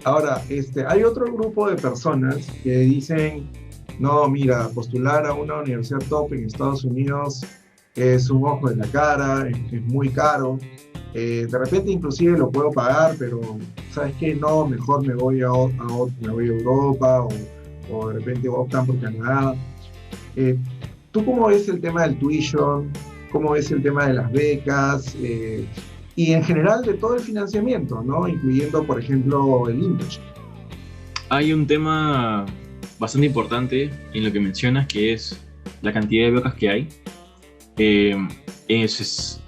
Ahora, hay otro grupo de personas que dicen, no, mira, postular a una universidad top en Estados Unidos es un ojo de la cara, es muy caro. De repente inclusive lo puedo pagar, pero ¿sabes qué? No, mejor me voy a Europa o de repente optan por Canadá. Eh, ¿Tú cómo ves el tema del tuition? ¿Cómo ves el tema de las becas? Y en general de todo el financiamiento, ¿no? Incluyendo, por ejemplo, el internship. Hay un tema bastante importante en lo que mencionas, que es la cantidad de becas que hay. Eh,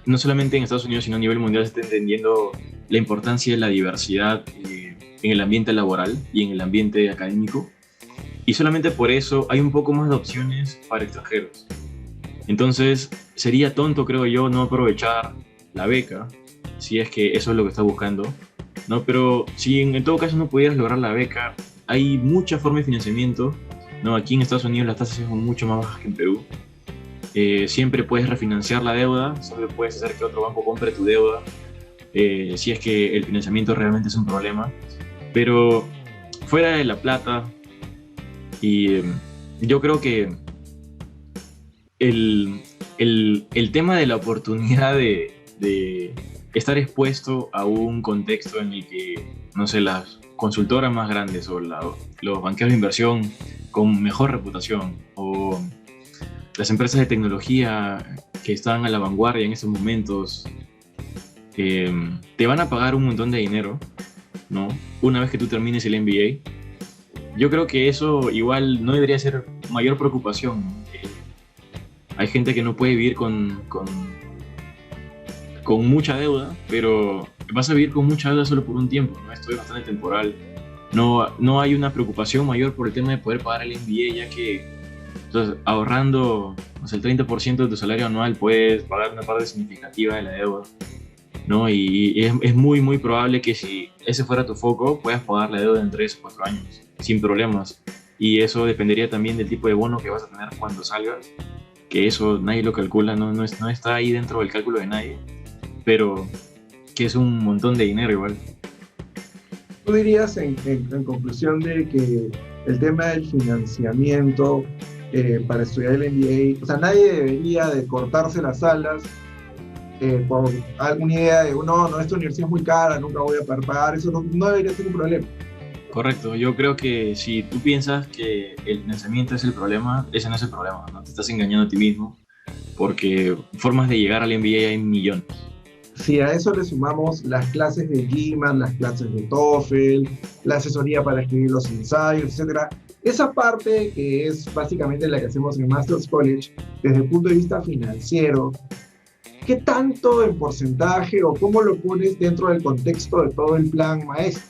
no solamente en Estados Unidos, sino a nivel mundial se está entendiendo la importancia de la diversidad en el ambiente laboral y en el ambiente académico. Y solamente por eso hay un poco más de opciones para extranjeros. Entonces, sería tonto, creo yo, no aprovechar la beca, si es que eso es lo que estás buscando, ¿no? Pero si en todo caso no pudieras lograr la beca, hay muchas formas de financiamiento, ¿no? Aquí en Estados Unidos las tasas son mucho más bajas que en Perú. Siempre puedes refinanciar la deuda, siempre puedes hacer que otro banco compre tu deuda, si es que el financiamiento realmente es un problema. Pero fuera de la plata, y yo creo que el tema de la oportunidad de estar expuesto a un contexto en el que, no sé, las consultoras más grandes o los banqueros de inversión con mejor reputación o las empresas de tecnología que están a la vanguardia en estos momentos te van a pagar un montón de dinero, ¿no? Una vez que tú termines el MBA. Yo creo que eso igual no debería ser mayor preocupación, ¿no? Hay gente que no puede vivir con mucha deuda, pero vas a vivir con mucha deuda solo por un tiempo, ¿no? Esto es bastante temporal. No hay una preocupación mayor por el tema de poder pagar el MBA, ya que entonces, ahorrando, o sea, el 30% de tu salario anual puedes pagar una parte significativa de la deuda, ¿no? Y es muy, muy probable que si ese fuera tu foco, puedas pagar la deuda en 3 o 4 años, sin problemas. Y eso dependería también del tipo de bono que vas a tener cuando salgas, que eso nadie lo calcula, no está ahí dentro del cálculo de nadie, pero que es un montón de dinero igual. ¿Tú dirías en conclusión de que el tema del financiamiento para estudiar el MBA, o sea, nadie debería de cortarse las alas por alguna idea de, no, esta universidad es muy cara, nunca voy a poder pagar, eso no debería ser un problema? Correcto, yo creo que si tú piensas que el financiamiento es el problema, ese no es el problema, ¿no? Te estás engañando a ti mismo, porque formas de llegar al MBA hay millones. Si a eso le sumamos las clases de GMAT, las clases de TOEFL, la asesoría para escribir los ensayos, etcétera, esa parte que es básicamente la que hacemos en Master's College, desde el punto de vista financiero, ¿qué tanto en porcentaje o cómo lo pones dentro del contexto de todo el plan maestro?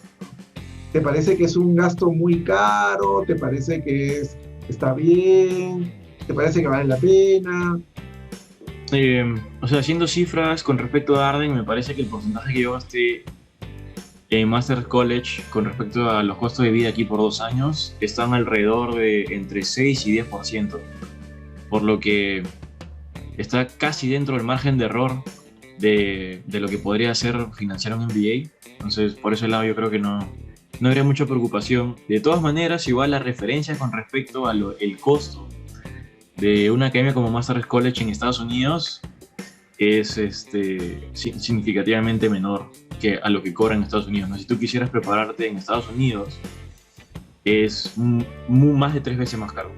¿Te parece que es un gasto muy caro? ¿Te parece que está bien? ¿Te parece que vale la pena? O sea, haciendo cifras con respecto a Arden, me parece que el porcentaje que yo gasté en Master's College con respecto a los costos de vida aquí por 2 años están alrededor de entre 6 y 10%, por lo que está casi dentro del margen de error de lo que podría ser financiar un MBA. Entonces, por ese lado yo creo que no habría mucha preocupación. De todas maneras, igual la referencia con respecto a el costo de una academia como Master's College en Estados Unidos es significativamente menor que a lo que cobran en Estados Unidos, ¿no? Si tú quisieras prepararte en Estados Unidos, es más de 3 veces más caro.